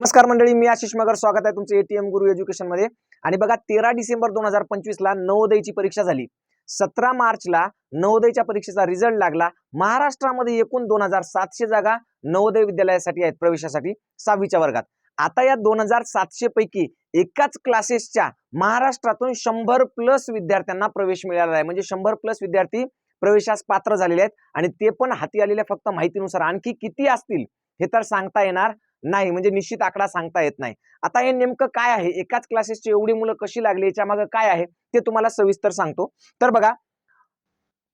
नमस्कार मंडळी, मी आशिष मगर. स्वागत आहे तुमचे एटीएम गुरु एज्युकेशन मध्ये. आणि बघा, 13 डिसेंबर 2025 ला नवोदयची परीक्षा झाली. 17 मार्चला नवोदयच्या परीक्षेचा रिझल्ट लागला. महाराष्ट्रामध्ये एकूण 2700 जागा नवोदय विद्यालयासाठी आहेत प्रवेशासाठी 6वीच्या वर्गात. आता या 2700 पैकी एकाच क्लासेसच्या महाराष्ट्रातून 100+ विद्यार्थ्यांना प्रवेश मिळाला आहे. म्हणजे 100+ विद्यार्थी प्रवेशास पात्र झालेले आहेत. आणि ते पण हाती आलेल्या फक्त माहितीनुसार. आणखी किती असतील हे तर सांगता येणार नाही, म्हणजे निश्चित आकडा सांगता येत नाही. आता हे नेमकं काय आहे, एकाच क्लासेसची एवढी मुलं कशी लागली, याच्या मागे काय आहे ते तुम्हाला सविस्तर सांगतो. तर बघा,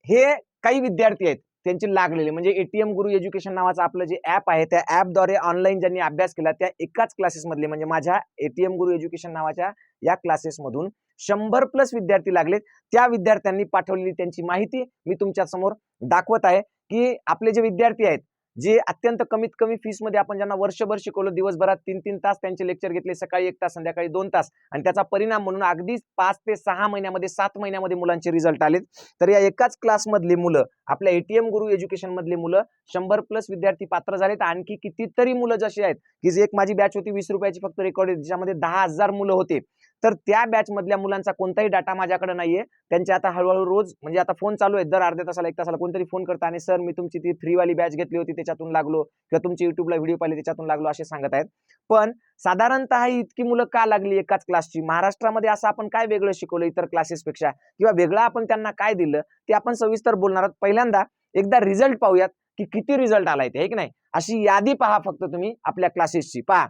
हे काही विद्यार्थी आहेत त्यांचे लागलेले, म्हणजे एटीएम गुरु एज्युकेशन नावाचं आपलं जे ऍप आहे, त्या ऍपद्वारे ऑनलाईन ज्यांनी अभ्यास केला त्या एकाच क्लासेसमधले, म्हणजे माझ्या एटीएम गुरु एज्युकेशन नावाच्या या क्लासेसमधून 100+ विद्यार्थी लागलेत. त्या विद्यार्थ्यांनी पाठवलेली त्यांची माहिती मी तुमच्या समोर दाखवत आहे. की आपले जे विद्यार्थी आहेत, जे अत्यंत कमीत कमी फीस मध्ये आपण ज्यांना वर्षभर शिकवलं, दिवसभरात 3-3 तास त्यांचे लेक्चर घेतले, सकाळी 1 तास, संध्याकाळी 2 तास, आणि त्याचा परिणाम म्हणून अगदी 5 ते 6 महिन्यामध्ये, 7 महिन्यामध्ये मुलांचे रिझल्ट आलेत. तर या एकाच क्लासमधली मुलं, आपल्या एटीएम गुरु एज्युकेशन मधली मुलं 100+ विद्यार्थी पात्र झालेत. आणखी कितीतरी मुलं जशी आहेत, की जे एक माझी बॅच होती 20 रुपयाची फक्त रेकॉर्ड, ज्याच्यामध्ये 10,000 मुलं होते. तर त्या बॅच मधल्या मुलांचा कोणताही डाटा माझ्याकडे नाहीये. त्यांचे आता हळूहळू रोज, म्हणजे आता फोन चालू आहे, दर अर्ध्या तासाला 1 तासाला कोणतरी फोन करतं आणि सर मी तुमची ती फ्रीवाली बॅच घेतली होती त्याच्यातून लागलो, किंवा तुमची युट्यूबला व्हिडिओ पाहिले त्याच्यातून लागलो, असे सांगत आहेत. पण साधारणतः इतकी मुलं का लागली एकाच क्लासची? महाराष्ट्रामध्ये असं आपण काय वेगळं शिकवलं इतर क्लासेसपेक्षा, किंवा वेगळं आपण त्यांना काय दिलं, ते आपण सविस्तर बोलणार आहोत. पहिल्यांदा एकदा रिझल्ट पाहूयात की किती रिझल्ट आलाय ते, है की नाही. अशी यादी पहा फक्त तुम्ही आपल्या क्लासेसची. पहा,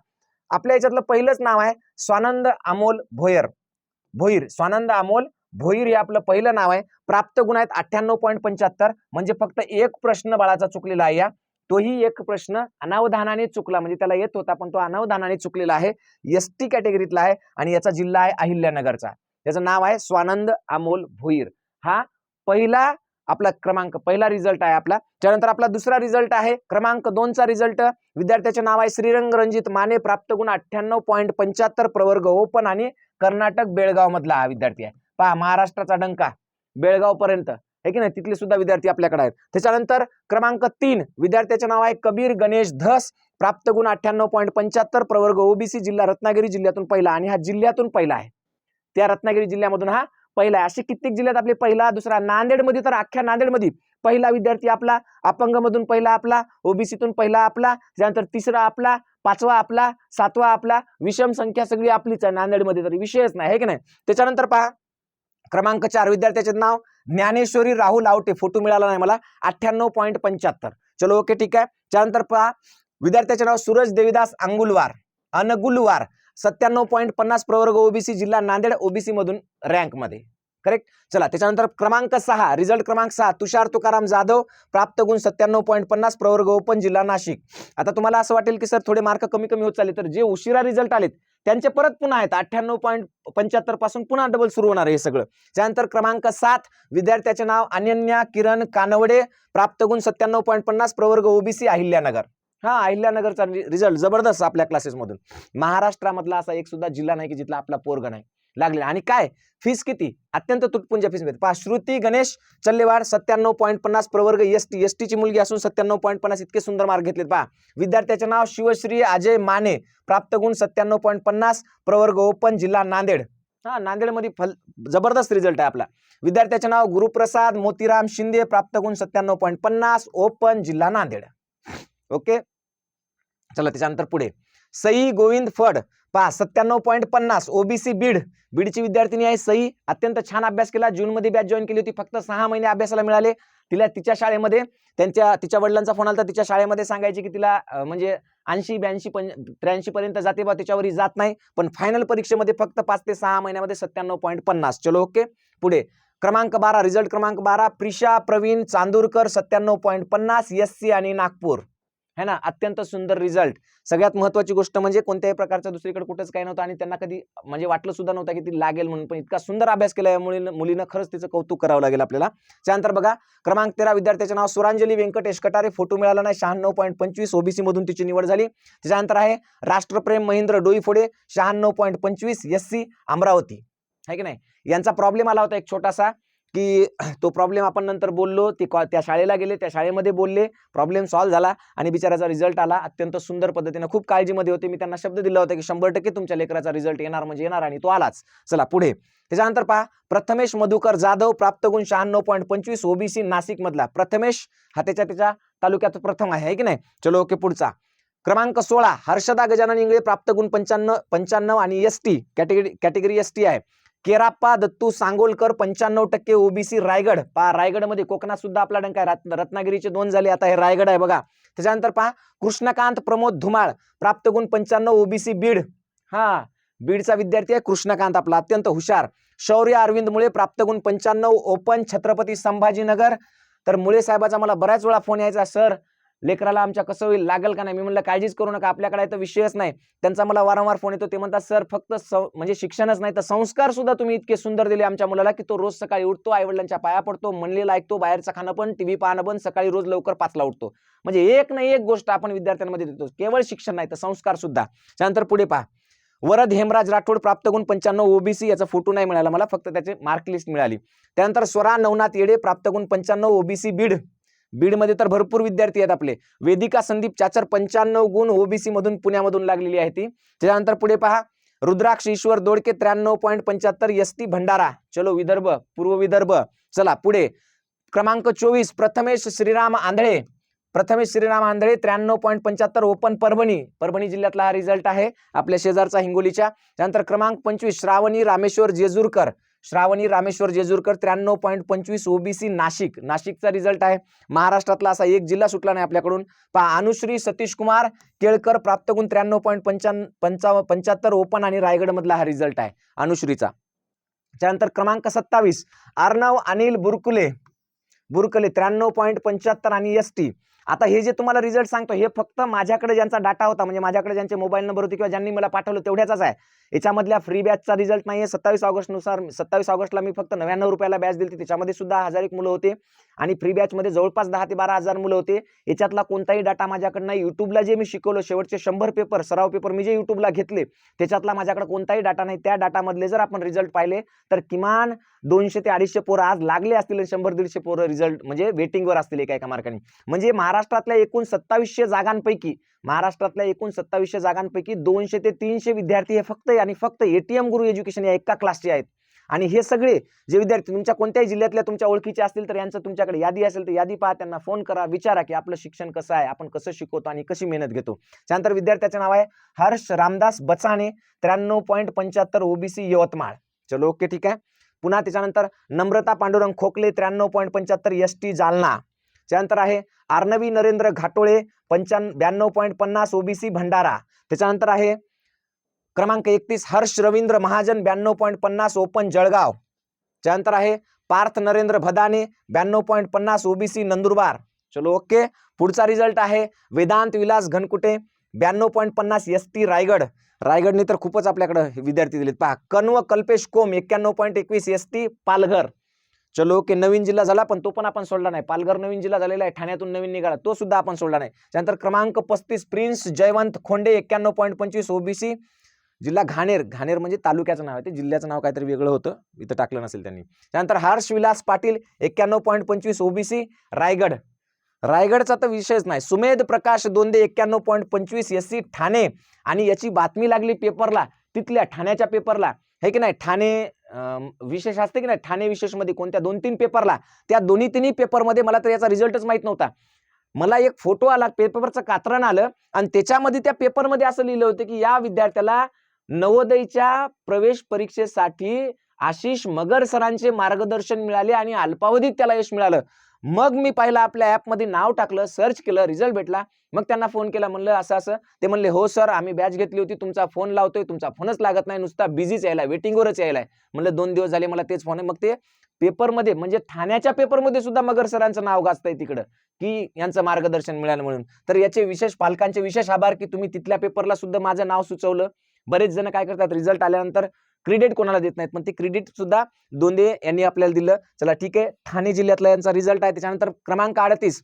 आपल्या याच्यातलं पहिलंच नाव आहे स्वानंद अमोल भोईर. स्वानंद अमोल भोईर हे आपलं पहिलं नाव आहे. प्राप्त गुण आहेत 98.75. म्हणजे फक्त एक प्रश्न बाळाचा चुकलेला आहे. या तोही एक प्रश्न अनावधानाने चुकला, म्हणजे त्याला येत होता पण तो अनावधानाने चुकलेला आहे. एसटी कॅटेगरीतला आहे आणि याचा जिल्हा आहे अहिल्यानगरचा. त्याचं नाव आहे स्वानंद अमोल भोईर. हा पहिला आपला क्रमांक, पहिला रिझल्ट आहे आपला. त्यानंतर आपला दुसरा रिझल्ट आहे क्रमांक 2चा रिझल्ट. विद्यार्थ्याचे नाव आहे श्रीरंग रणजित माने. प्राप्त गुण 98.75. प्रवर्ग ओपन आणि कर्नाटक बेळगाव मधला हा विद्यार्थी आहे. पहा, महाराष्ट्राचा डंका बेळगाव पर्यंत आहे की नाही, तिथले सुद्धा विद्यार्थी आपल्याकडे आहेत. त्याच्यानंतर क्रमांक 3 विद्यार्थ्याचे नाव आहे कबीर गणेश धस. प्राप्त गुण 98.75. प्रवर्ग ओबीसी. जिल्हा रत्नागिरी. जिल्ह्यातून पहिला, आणि हा जिल्ह्यातून पहिला आहे. त्या रत्नागिरी जिल्ह्यामधून हा पहिला आहे. असे कित्येक जिल्ह्यात आपले पहिला दुसरा. नांदेडमध्ये तर अख्ख्या नांदेडमध्ये पहिला विद्यार्थी आपला, अपंग मधून पहिला आपला, ओबीसीतून पहिला आपला, त्यानंतर तिसरा आपला, 5वा आपला, 7वा आपला. विषम संख्या सगळी आपलीच आहे नांदेडमध्ये, तरी विषयच नाही, आहे की नाही. त्याच्यानंतर पहा, क्रमांक 4 विद्यार्थ्याचे नाव ज्ञानेश्वरी राहुल आवटे. फोटो मिळाला नाही मला. 98.75. चलो ओके, ठीक आहे. त्यानंतर पहा, विद्यार्थ्याचे नाव सूरज देवीदास अनगुलवार. 97.50. प्रवर्ग ओबीसी. जिल्हा नांदेड. ओबीसी मधून रँक मध्ये. करेक्ट. चला, त्याच्यानंतर क्रमांक 6 रिझल्ट क्रमांक 6 तुषार तुकाराम जाधव. प्राप्त गुण 97.50. प्रवर्ग ओपन. जिल्हा नाशिक. आता तुम्हाला असं वाटेल की सर थोडे मार्क कमी कमी होत चालले, तर जे उशिरा रिझल्ट आलेत त्यांचे परत पुन्हा आहेत 98.75 पासून पुन्हा डबल सुरू होणार आहे हे सगळं. त्यानंतर क्रमांक 7 विद्यार्थ्याचे नाव अनन्या किरण कानवडे. प्राप्त गुण 97.50. प्रवर्ग ओबीसी. अहिल्यानगर. हा, अहिल्यानगरचा रिझल्ट जबरदस्त आपल्या क्लासेसमधून. महाराष्ट्रामधला असा एक सुद्धा जिल्हा नाही की जिथला आपला पोरग नाही लागले. आणि काय फीस किती, अत्यंत तुटपुंज फीस मध्ये. पहा, श्रुती गणेश चल्लेवाड 97.50. प्रवर्ग एसटीची मुलगी असून 97.50 इतके सुंदर मार्क घेतलेत. पहा, विद्यार्थ्याचे नाव शिवश्री अजय माने. प्राप्त गुण 97.50. प्रवर्ग ओपन. जिल्हा नांदेड. हा, नांदेडमध्ये जबरदस्त रिझल्ट आहे आपला. विद्यार्थ्याचे नाव गुरुप्रसाद मोतीराम शिंदे. प्राप्त गुण 97.50. ओपन. जिल्हा नांदेड. ओके, चला त्याच्यानंतर पुढे सई गोविंद फड. पहा, 97.50. ओबीसी बीड. बीडची विद्यार्थिनी आहे सई. अत्यंत छान अभ्यास केला. जून मध्ये बॅच जॉईन केली होती. फक्त 6 महिने अभ्यासाला मिळाले तिला. तिच्या शाळेमध्ये तिच्या वडिलांचा फोन आला, तिच्या शाळेमध्ये सांगायचे की तिला म्हणजे 80, 82, 83 पर्यंत जाते बा, त्याच्यावरही जात नाही. पण फायनल परीक्षेमध्ये फक्त 5 ते 6 महिन्यामध्ये 97.50. चलो ओके, पुढे क्रमांक 12 रिझल्ट क्रमांक 12 प्रिशा प्रवीण चांदूरकर. 97.50. एससी आणि नागपूर. है ना, अत्यंत सुंदर रिझल्ट. सगळ्यात महत्वाची गोष्ट म्हणजे कोणत्याही प्रकारचा दुसरीकडे कुठेच काही नव्हतं आणि त्यांना कधी म्हणजे वाटलं सुद्धा नव्हतं की ती लागेल म्हणून, पण इतका सुंदर अभ्यास केला या मुलीनं खरंच तिचं कौतुक करावं लागेल आपल्याला. त्यानंतर बघा, क्रमांक 13 विद्यार्थ्याचे नाव सुरांजली व्यंकटेश कटारे. फोटो मिळाला नाही. 96.25. ओबीसी मधून तिची निवड झाली. त्याच्यानंतर आहे राष्ट्रप्रेम महेंद्र डोईफोडे. 96.25. एससी अमरावती. है की नाही. यांचा प्रॉब्लेम आला होता एक छोटासा, की तो प्रॉब्लेम आपण नंतर बोललो, त्या शाळेला गेले, त्या शाळेमध्ये बोलले, प्रॉब्लेम सॉल्व्ह झाला आणि बिचाराचा रिझल्ट आला अत्यंत सुंदर पद्धतीने. खूप काळजीमध्ये होते. मी त्यांना शब्द दिला होता की 100% तुमच्या लेकराचा रिझल्ट येणार म्हणजे येणार आणि तो आलाच. चला पुढे. त्याच्यानंतर पहा, प्रथमेश मधुकर जाधव, प्राप्त गुण 96.25, ओबीसी नाशिक मधला. प्रथमेश हा त्याच्या तालुक्यात प्रथम आहे की नाही. चलो ओके, पुढचा क्रमांक 16 हर्षदा गजानन इंगळे, प्राप्त गुण 95 आणि एसटी कॅटेगरी एसटी आहे. केराप्पा दत्तू सांगोलकर 95% ओबीसी रायगड. पहा रायगडमध्ये कोकणात सुद्धा आपला डंका आहे. रत्नागिरीचे 2 झाले, आता हे रायगड आहे बघा. त्याच्यानंतर पहा कृष्णकांत प्रमोद धुमाळ, प्राप्त गुण 95 ओबीसी बीड. हा बीडचा विद्यार्थी आहे कृष्णकांत आपला, अत्यंत हुशार. शौर्य अरविंद मुळे, प्राप्त गुण 95 ओपन छत्रपती संभाजीनगर. तर मुळे साहेबाचा मला बऱ्याच वेळा फोन यायचा, सर लेकराला आमच्या कसं होईल, लागल का नाही. मी म्हणलं काळजीच करू नका, आपल्याकडे तर विषयच नाही. त्यांचा मला वारंवार फोन येतो. ते म्हणतात सर फक्त म्हणजे शिक्षणच नाही तर संस्कार सुद्धा तुम्ही इतके सुंदर दिले आमच्या मुलाला की तो रोज सकाळी उठतो, आई वडिलांच्या पाया पडतो, म्हणलेला ऐकतो, बाहेरचं खाणं पण, टीव्ही पाहणं पण, सकाळी रोज लवकर 5ला उठतो. म्हणजे एक ना एक गोष्ट आपण विद्यार्थ्यांमध्ये देतो, केवळ शिक्षण नाही तर संस्कार सुद्धा. त्यानंतर पुढे पहा, वरद हेमराज राठोड, प्राप्त गुण 95 ओबीसी. याचा फोटो नाही मिळाला मला, फक्त त्याची मार्क लिस्ट मिळाली. त्यानंतर स्वरा नवनाथ येडे, प्राप्त गुण 95 ओबीसी बीड. बीडमध्ये तर भरपूर विद्यार्थी आहेत आपले. वेदिका संदीप चाचर 95 गुण ओबीसी मधून पुण्यामधून लागलेली आहे ती. त्यानंतर पुढे पहा, रुद्राक्ष ईश्वर दोडके 93.75 एसटी भंडारा. चलो विदर्भ, पूर्व विदर्भ. चला पुढे क्रमांक 24 प्रथमेश श्रीराम आंधळे. प्रथमेश श्रीराम आंधळे 93.75 ओपन परभणी जिल्ह्यातला हा रिझल्ट आहे, आपल्या शेजारचा हिंगोलीच्या. त्यानंतर क्रमांक 25 श्रावणी रामेश्वर जेजूरकर. 93.25 ओबीसी नाशिकचा रिझल्ट आहे. महाराष्ट्रातला असा एक जिल्हा सुटला नाही आपल्याकडून. पहा अनुश्री सतीश कुमार केळकर, प्राप्त गुण 93.75 ओपन आणि रायगड मधला हा रिझल्ट आहे अनुश्रीचा. त्यानंतर क्रमांक 27 अर्णव अनिल बुरकुले 93.75 आणि एसटी. आता हे जे तुम्हाला रिझल्ट सांगतो हे फक्त माझ्याकडे ज्यांचा डाटा होता, म्हणजे माझ्याकडे ज्यांचे मोबाईल नंबर होते किंवा ज्यांनी मला पाठवलं तेवढ्याचाच आहे. याच्यामधल्या फ्री बॅचचा रिझल्ट नाहीये. 27 ऑगस्टला मी फक्त 99 रुपयाला बॅच दिली, त्याच्यामध्ये सुद्धा 1001 मुलं होते आणि फ्री बॅच मध्ये जवळपास 10 ते 12,000 मुलं होते. याच्यातला कोणताही डाटा माझ्याकडे नाही. युट्यूबला जे मी शिकवलं शेवटचे 100 पेपर सराव पेपर मी जे युट्यूबला घेतले त्याच्यातला माझ्याकडे कोणताही डाटा नाही. त्या डाटामधले जर आपण रिझल्ट पाहिले तर किमान 200 ते 250 पोरं आज लागले असतील, 100-150 पोरं रिझल्ट म्हणजे वेटिंगवर असतील एका मार्काने. म्हणजे महाराष्ट्रातल्या एकूण 2700 जागांपैकी 200 ते 300 विद्यार्थी हे फक्त एटीएम गुरु एज्युकेशन या एका क्लासचे आहेत. आणि हे सगळे जे विद्यार्थी तुमच्या कोणत्याही जिल्ह्यातल्या तुमच्या ओळखीचे असतील तर यांचं तुमच्याकडे यादी असेल तर यादी पहा, त्यांना फोन करा, विचारा की आपलं शिक्षण कसं आहे, आपण कसं शिकवतो आणि कशी मेहनत घेतो. त्यानंतर विद्यार्थ्याचे नाव आहे हर्ष रामदास बचाने 93.75 ओबीसी यवतमाळ. चलो ओके ठीक आहे. पुन्हा त्याच्यानंतर नम्रता पांडुरंग खोकले 93.75 एसटी जालना. त्यानंतर आहे अर्णवी नरेंद्र घाटोळे 92.50 ओबीसी भंडारा. त्याच्यानंतर आहे क्रमांक 31 हर्ष रवींद्र महाजन 92.50 ओपन जळगाव. त्यानंतर आहे पार्थ नरेंद्र भदाने 92.50 ओबीसी नंदुरबार. चलो ओके. पुढचा रिझल्ट आहे वेदांत विलास घनकुटे 92.50 एसटी रायगडने तर खूपच आपल्याकडे विद्यार्थी दिलेत. पहा कन्व कल्पेश कोम 91.21 एसटी पालघर. चलो ओके. नवीन जिल्हा झाला पण तो पण आपण सोडला नाही. पालघर नवीन जिल्हा झालेला आहे, ठाण्यातून नवीन निघाला, तो सुद्धा आपण सोडला नाही. त्यानंतर क्रमांक 35 प्रिन्स जयवंत खोंडे 91.25 ओबीसी जिल्हा घाणेर म्हणजे तालुक्याचं नाव आहे, ते जिल्ह्याचं नाव काहीतरी वेगळं होतं, इथं टाकलं नसेल त्यांनी. त्यानंतर हर्ष विलास पाटील 91.25 ओबीसी रायगडचा तर विषयच नाही. सुमेध प्रकाश दोंदे 91.25 एससी ठाणे. आणि याची बातमी लागली पेपरला, तिथल्या ठाण्याच्या पेपरला है की नाही. ठाणे विशेष असते की नाही, ठाणे विशेष मध्ये कोणत्या 2-3 पेपरला, त्या तिन्ही पेपरमध्ये मला तर याचा रिझल्टच माहित नव्हता. मला एक फोटो आला, पेपरचं कात्रण आलं आणि त्याच्यामध्ये त्या पेपरमध्ये असं लिहिलं होतं की या विद्यार्थ्याला नवोदयच्या प्रवेश परीक्षेसाठी आशिष मगर सरांचे मार्गदर्शन मिळाले आणि अल्पावधीत त्याला यश मिळालं. मग मी पहिला आपल्या ॲपमध्ये नाव टाकलं, सर्च केलं, रिझल्ट भेटला. मग त्यांना फोन केला, म्हणलं असं असं. ते म्हणले हो सर आम्ही बॅच घेतली होती, तुमचा फोन लावतोय, तुमचा फोनच लागत नाही, नुसता बिझीच यायलाय, वेटिंगवरच यायलाय. म्हणलं 2 दिवस झाले मला तेच फोन आहे. मग ते पेपरमध्ये म्हणजे ठाण्याच्या पेपरमध्ये सुद्धा मगर सरांचं नाव गाजतंय तिकडं की यांचं मार्गदर्शन मिळालं म्हणून. तर याचे विशेष पालकांचे विशेष आभार की तुम्ही तिथल्या पेपरला सुद्धा माझं नाव सुचवलं. बरेच जण काय करतात रिझल्ट आल्यानंतर क्रेडिट कोणाला देत नाहीत, पण ते क्रेडिट सुद्धा दोंदे यांनी आपल्याला दिलं. चला ठीक आहे. ठाणे जिल्ह्यातला यांचा रिझल्ट आहे. त्याच्यानंतर क्रमांक 38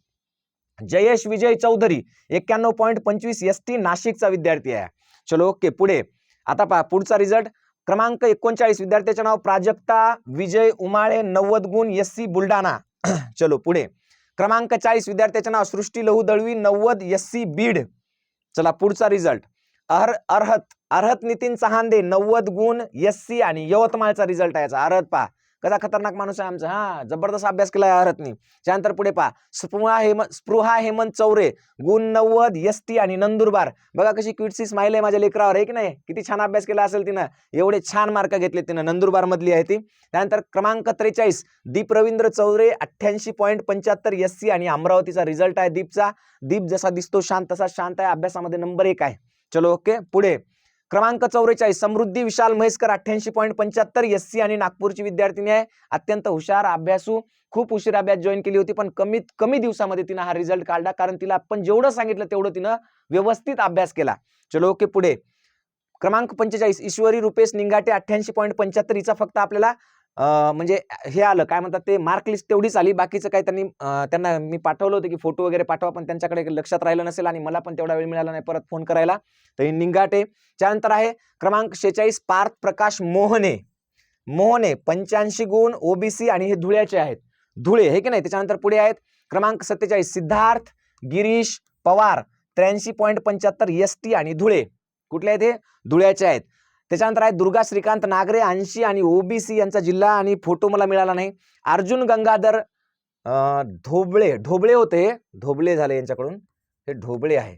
जयेश विजय चौधरी 91.25 एसटी नाशिकचा विद्यार्थी आहे. चलो ओके. पुढे आता पहा पुढचा रिझल्ट क्रमांक 39 विद्यार्थ्याचे नाव प्राजक्ता विजय उमाळे 90 गुण SC बुलढाणा. चलो पुढे. क्रमांक 40 विद्यार्थ्याचे नाव सृष्टी लहू दळवी 90 SC बीड. चला पुढचा रिझल्ट. अर्हत नितीन चहांदे 90 गुण SC आणि यवतमाळचा रिझल्ट आहे याचा. अर्हत पहा कसा खतरनाक माणूस आहे आमचा. हा जबरदस्त अभ्यास केला आहे अर्हतनी. त्यानंतर पुढे पहा स्पृहा हेमंत चौरे गुण 90 ST आणि नंदुरबार. बघा कशी क्विटसी स्माइल आहे माझ्या लेकरावर आहे की नाही. किती छान अभ्यास केला असेल तिनं. एवढे छान मार्क घेतले तिनं. नंदुरबार मधली आहे ती. त्यानंतर क्रमांक 43 दीप रवींद्र चौरे 88.75 SC आणि अमरावतीचा रिझल्ट आहे दीपचा. दीप जसा दिसतो शांत तसा शांत आहे. अभ्यासामध्ये नंबर 1 आहे. चलो ओके पुढे. क्रमांक 44 समृद्धी विशाल म्हैसकर 88.75 SC आणि नागपूरची विद्यार्थिनी आहे. अत्यंत हुशार अभ्यासू. खूप उशीर अभ्यास जॉईन केली होती पण कमीत कमी दिवसामध्ये तिनं हा रिझल्ट काढला कारण तिला आपण जेवढं सांगितलं तेवढं तिनं व्यवस्थित अभ्यास केला. चलो ओके पुढे. क्रमांक 45 ईश्वरी रुपेश निंगाटे 88.75. हिचा फक्त आपल्याला म्हणजे हे आलं काय म्हणतात ते मार्क लिस्ट तेवढीच आली. बाकीचं काही त्यांना मी पाठवलं होतं की फोटो वगैरे पाठवा पण त्यांच्याकडे लक्षात राहिलं नसेल आणि मला पण तेवढा वेळ मिळाला नाही परत फोन करायला. तर निंगाटे. त्यानंतर आहे क्रमांक 46 पार्थ प्रकाश मोहने 85 गुण OBC आणि हे धुळ्याचे आहेत. धुळे हे की नाही. त्याच्यानंतर पुढे आहेत क्रमांक 47 सिद्धार्थ गिरीश पवार 83.75 ST आणि धुळे. कुठले आहेत हे? धुळ्याचे आहेत. त्याच्यानंतर आहे दुर्गा श्रीकांत नागरे 80 आणि OBC यांचा जिल्हा आणि फोटो मला मिळाला नाही. अर्जुन गंगाधर ढोबळे होते. ढोबळे झाले यांच्याकडून. हे ढोबळे आहे.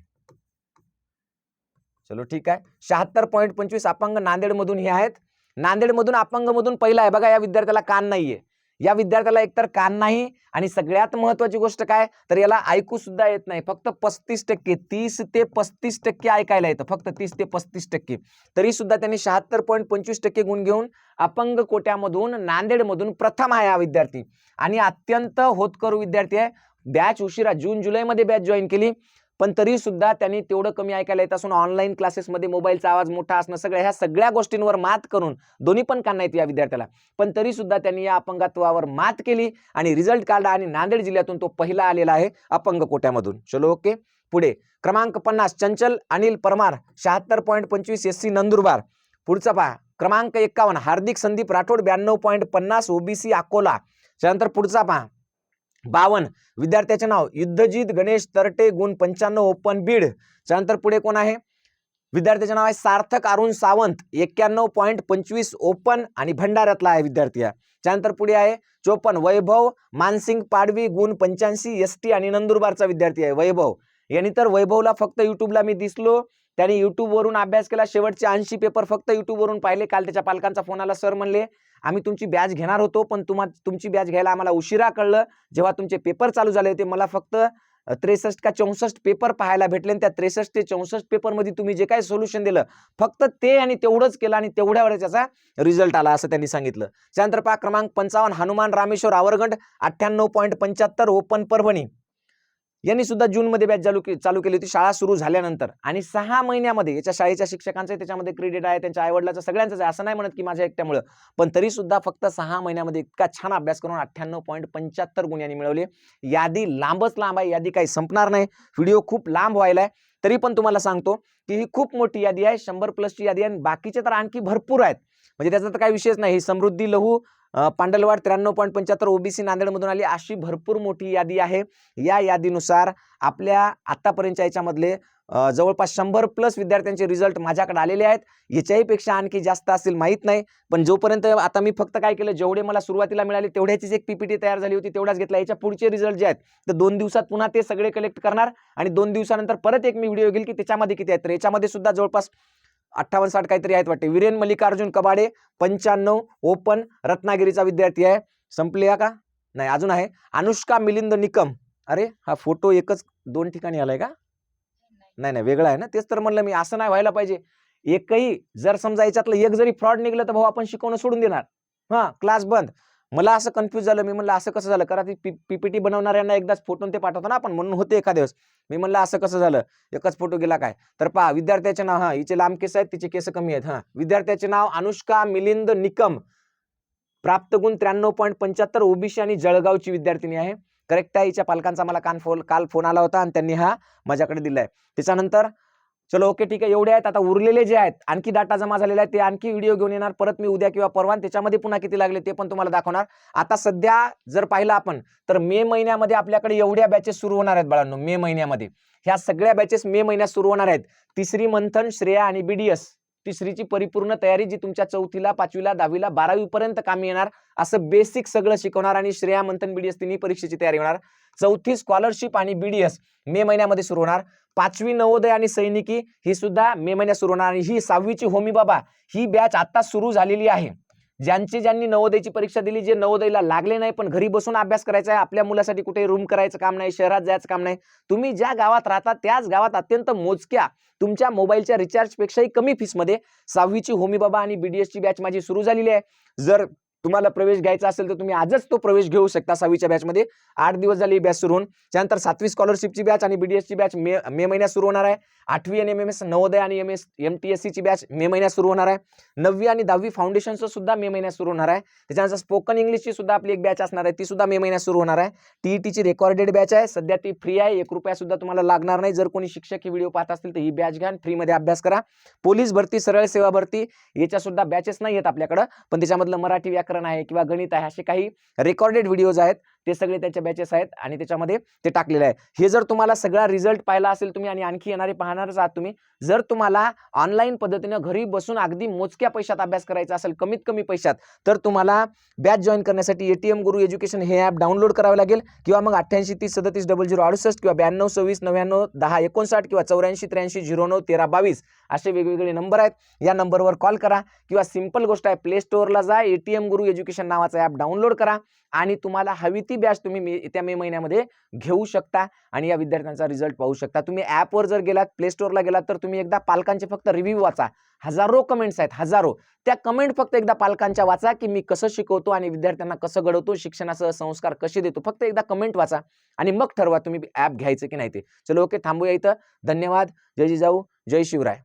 चलो ठीक आहे. 76.25 अपंग नांदेड मधून हे आहेत. नांदेड मधून अपंग मधून पहिला आहे. बघा या विद्यार्थ्याला कान नाहीये. या विद्यार्थ्याला एकतर कान नाही आणि सगळ्यात महत्वाची गोष्ट काय तर याला ऐकू सुद्धा येत नाही. फक्त 35% 30 ते 35% ऐकायला येतं. फक्त 30 ते 35%. तरी सुद्धा त्यांनी 76.25% गुण घेऊन अपंग कोट्यामधून नांदेड मधून प्रथम आहे हा विद्यार्थी आणि अत्यंत होतकरू विद्यार्थी आहे. बॅच उशिरा जून जुलै मध्ये बॅच जॉईन केली पण तरी सुद्धा त्यांनी तेवढं कमी ऐकायला येत असून ऑनलाईन क्लासेसमध्ये मोबाईलचा आवाज मोठा असणं ह्या सगळ्या गोष्टींवर मात करून दोन्ही पण कान नाहीत या विद्यार्थ्याला पण तरी सुद्धा त्यांनी या अपंगत्वावर मात केली आणि रिझल्ट काढला आणि नांदेड जिल्ह्यातून तो पहिला आलेला आहे अपंग कोट्यामधून. चलो ओके पुढे. क्रमांक 50 चंचल अनिल परमार 76.25 SC नंदुरबार. पुढचा पहा. क्रमांक 51 हार्दिक संदीप राठोड 92.50 OBC अकोला. त्यानंतर पुढचा पहा. 52 विद्यार्थ्याचे नाव युद्धजीत गणेश तरटे गुण 95 ओपन बीड. त्यानंतर पुढे कोण आहे? विद्यार्थ्याचे नाव आहे सार्थक अरुण सावंत 91.25 ओपन आणि भंडाऱ्यातला आहे विद्यार्थी. त्यानंतर पुढे आहे 54 वैभव मानसिंग पाडवी गुण 85 ST आणि नंदुरबारचा विद्यार्थी आहे वैभव. यांनी तर वैभवला फक्त युट्यूबला मी दिसलो. त्याने युट्यूब वरून अभ्यास केला. शेवटचे 80 पेपर फक्त युट्यूब वरून पाहिले. काल त्याच्या पालकांचा फोन आला. सर म्हणले आम्ही तुमची बॅच घेणार होतो पण तुमची बॅच घ्यायला आम्हाला उशिरा कळलं. जेव्हा तुमचे पेपर चालू झाले होते मला फक्त 63 का 64 पेपर पाहायला भेटले. त्या 63 ते 64 पेपर मध्ये तुम्ही जे काही सोल्युशन दिलं फक्त ते आणि तेवढंच केलं आणि तेवढ्यावर त्याचा रिझल्ट आला असं त्यांनी सांगितलं. त्यानंतर पहा क्रमांक 55 हनुमान रामेश्वर आवरगंड 98.75 ओपन परभणी. यांनी सुद्धा जून मध्ये बॅच चालू केली होती शाळा सुरू झाल्यानंतर आणि 6 महिन्यामध्ये याच्या शाळेच्या शिक्षकांचं त्याच्यामध्ये क्रेडिट आहे त्यांच्या आईवडिलाचं सगळ्यांचं आहे. असं नाही म्हणत की माझ्या एकट्यामुळे पण तरी सुद्धा फक्त 6 महिन्यामध्ये इतका छान अभ्यास करून 98.75 गुण यांनी मिळवले. यादी लांबच लांब आहे. यादी काही संपणार नाही. व्हिडिओ खूप लांब व्हायलाय तरी पण तुम्हाला सांगतो की ही खूखूप मोठी यादी आहे. 100+ ची यादी आहे आणि बाकीचे तर आणखी भरपूर आहेत. म्हणजे त्याचा तर काही विषयच नाही. समृद्धी लहू पांडलवाड 93.75 OBC नांदेड मधून आली. अशी भरपूर मोठी यादी आहे. या यादीनुसार आपल्या आतापर्यंतच्या याच्यामधले जवळपास 100+ विद्यार्थ्यांचे रिझल्ट माझ्याकडे आलेले आहेत. याच्याही पेक्षा आणखी जास्त असेल माहित नाही पण जोपर्यंत आता मी फक्त काय केलं जेवढे मला सुरुवातीला मिळाले तेवढ्याचीच एक PPT तयार झाली होती तेवढाच घेतला. याच्या पुढचे रिझल्ट जे आहेत तर 2 दिवसात पुन्हा ते सगळे कलेक्ट करणार आणि 2 दिवसानंतर परत एक मी व्हिडिओ घेईल की त्याच्यामध्ये किती आहेत. तर याच्यामध्ये सुद्धा जवळपास 58-60 काहीतरी आहेत वाटते. वीरेन मल्लिकार्जुन कबाडे 95 ओपन रत्नागिरीचा विद्यार्थी आहे. संपले का नाही अजून आहे. अनुष्का मिलिंद निकम. अरे हा फोटो एकच 2 ठिकाणी आलाय का? नाही वेगळा आहे ना. तेच तर म्हणलं मी असं नाही व्हायला पाहिजे. एकही जर समजा याच्यातलं एक जरी फ्रॉड निघलं तर भाऊ आपण शिकवणं सोडून देणार. क्लास बंद. मला असं कन्फ्यूज झालं. मी म्हणलं असं कसं झालं करा ती PPT बनवणाऱ्यांना एकदाच फोटो ते पाठवतो ना आपण म्हणून होते एखाद्या दिवस. मी म्हणलं असं कसं झालं एकच फोटो गेला काय. तर पहा विद्यार्थ्याचे नाव हिचे लांब केस आहेत तिचे केस कमी आहेत. विद्यार्थ्याचे नाव अनुष्का मिलिंद निकम प्राप्त गुण 93.75 OBC आणि जळगावची विद्यार्थिनी आहे. करेक्ट आहे. हिच्या पालकांचा मला काल फोन आला होता आणि त्यांनी हा माझ्याकडे दिलाय. त्याच्यानंतर चलो ओके ठीक आहे, एवढे आहेत. आता उरलेले जे आहेत आणखी डाटा जमा झालेला आहे ते आणखी व्हिडिओ घेऊन येणार परत मी उद्या किंवा परवा, त्याच्यामध्ये पुन्हा किती लागले ते पण तुम्हाला दाखवणार. आता सध्या जर पाहिलं आपण तर मे महिन्यामध्ये आपल्याकडे एवढ्या बॅचेस सुरू होणार आहेत बाळांनो. मे महिन्यामध्ये ह्या सगळ्या बॅचेस मे महिन्यात सुरू होणार आहेत. तिसरी मंथन, श्रेया आणि BDS तिसरीची परिपूर्ण तयारी जी तुमच्या 4थीला 5वीला 10वीला 12वी पर्यंत कामी येणार असं बेसिक सगळं शिकवणार. आणि श्रेया, मंथन, BDS तिन्ही परीक्षेची तयारी होणार. 4थी स्कॉलरशिप आणि BDS मे महिन्यामध्ये सुरू होणार. 5वी नवोदय आणि सैनिकी ही सुद्धा मे महिन्यात सुरू होणार. आणि ही 6वीची होमी बाबा ही बॅच आता सुरू झालेली आहे. ज्यांनी नवोदयची परीक्षा दिली, जे नवोदयला लागले नाही पण घरी बसून अभ्यास करायचा आहे, आपल्या मुलासाठी कुठे रूम करायचं काम नाही, शहरात जायचं काम नाही, तुम्ही ज्या गावात राहता त्याच गावात अत्यंत मोजक्या तुमच्या मोबाईलच्या रिचार्ज पेक्षाही कमी फीसमध्ये 6वीची होमी बाबा आणि BDSची बॅच माझी सुरू झालेली आहे. जर तुम्हाला प्रवेश घ्यायचा असेल तर तुम्ही आजच तो प्रवेश घेऊ शकता 6वीच्या बॅचमध्ये. 8 दिवस झाली बॅच सुरू होऊन. त्यानंतर 7वी स्कॉलरशिपची बॅच आणि BDSची बॅच मे महिन्यात सुरू होणार आहे. 8वी आणि MMS नवोदय आणि MTSCची बॅच मे महिन्यात सुरू होणार आहे. 9वी आणि 10वी फाउंडेशनचं सुद्धा मे महिन्यात सुरू होणार आहे. त्याच्यानंतर स्पोकन इंग्लिशची सुद्धा आपली एक बॅच असणार आहे, ती सुद्धा मे महिन्यात सुरू होणार आहे. TETची रेकॉर्डेड बॅच आहे, सध्या ती फ्री आहे, 1 रुपया सुद्धा तुम्हाला लागणार नाही. जर कोणी शिक्षक ही व्हिडिओ पाहत असतील तर ही बॅच घ्या, फ्रीमध्ये अभ्यास करा. पोलीस भरती, सरळ सेवा भरती याच्या सुद्धा बॅचेस नाही आहेत आपल्याकडं, पण त्याच्यामधलं मराठी व्याकरण आहे किंवा गणित आहे असे काही रेकॉर्डेड व्हिडिओज आहेत, ते सगळे त्याच्या बॅचेस आहेत आणि त्याच्यामध्ये ते टाकलेलं आहे. हे जर तुम्हाला सगळा रिझल्ट पाहिला असेल तुम्ही आणि आणखी येणारे पाहणारच आहात तुम्ही, जर तुम्हाला ऑनलाईन पद्धतीने घरी बसून अगदी मोजक्या पैशात अभ्यास करायचा असेल, कमीत कमी पैशात, तर तुम्हाला बॅच जॉईन करण्यासाठी ATM गुरु एज्युकेशन हे ॲप डाउनलोड करावे लागेल किंवा मग 88 30 37 0068 किंवा 92 26 99 10 59 किंवा 84 83 09 13 22 असे वेगवेगळे नंबर आहेत. या नंबरवर कॉल करा किंवा सिंपल गोष्ट आहे, प्ले स्टोअरला जा, ATM गुरु एज्युकेशन नावाचा ॲप डाउनलोड करा आणि तुम्हाला हवी ती बॅच तुम्ही त्या मे महिन्यामध्ये घेऊ शकता आणि या विद्यार्थ्यांचा रिझल्ट पाहू शकता. तुम्ही ॲपवर जर गेलात, प्ले स्टोअरला गेलात तर तुम्ही एकदा पालकांचे फक्त रिव्ह्यू वाचा. हजारो कमेंट्स आहेत, हजारो. त्या कमेंट फक्त एकदा पालकांच्या वाचा की मी कसं शिकवतो आणि विद्यार्थ्यांना कसं घडवतो, शिक्षणाचे संस्कार कसे देतो. फक्त एकदा कमेंट वाचा आणि मग ठरवा तुम्ही ॲप घ्यायचं की नाही ते. चलो ओके, थांबूया इथं. धन्यवाद. जय जिजाऊ, जय शिवराय.